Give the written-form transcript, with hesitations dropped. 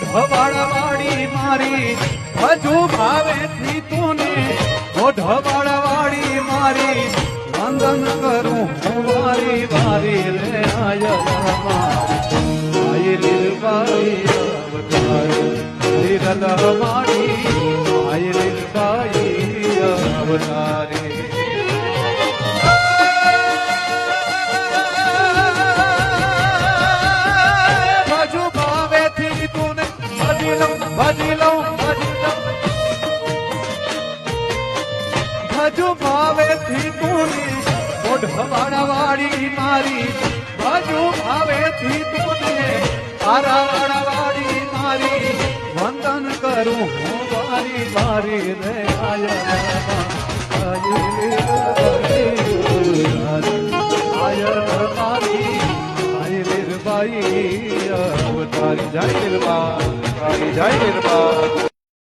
ઓઢવાળવાળી મારી હજુ ભાવેથી તુને ઓઢવાળવાળી મારી વંદન કરું હું વારી વારી રે આયલી લીલબાઈ અવતારી લીરલ મારી આયલી અવતારી ભજુ ભાવેથી તુને ભજી લઉં ભજુ ભાવેથી તુને ઓઢવાળવાળી મારી ભજુ ભાવેથી તુને આરાવાળવાળી મારી વંદન કરું હું વારી વારી રે આયર બાઈ અવતારી જય નિર્મા જય નિર્મા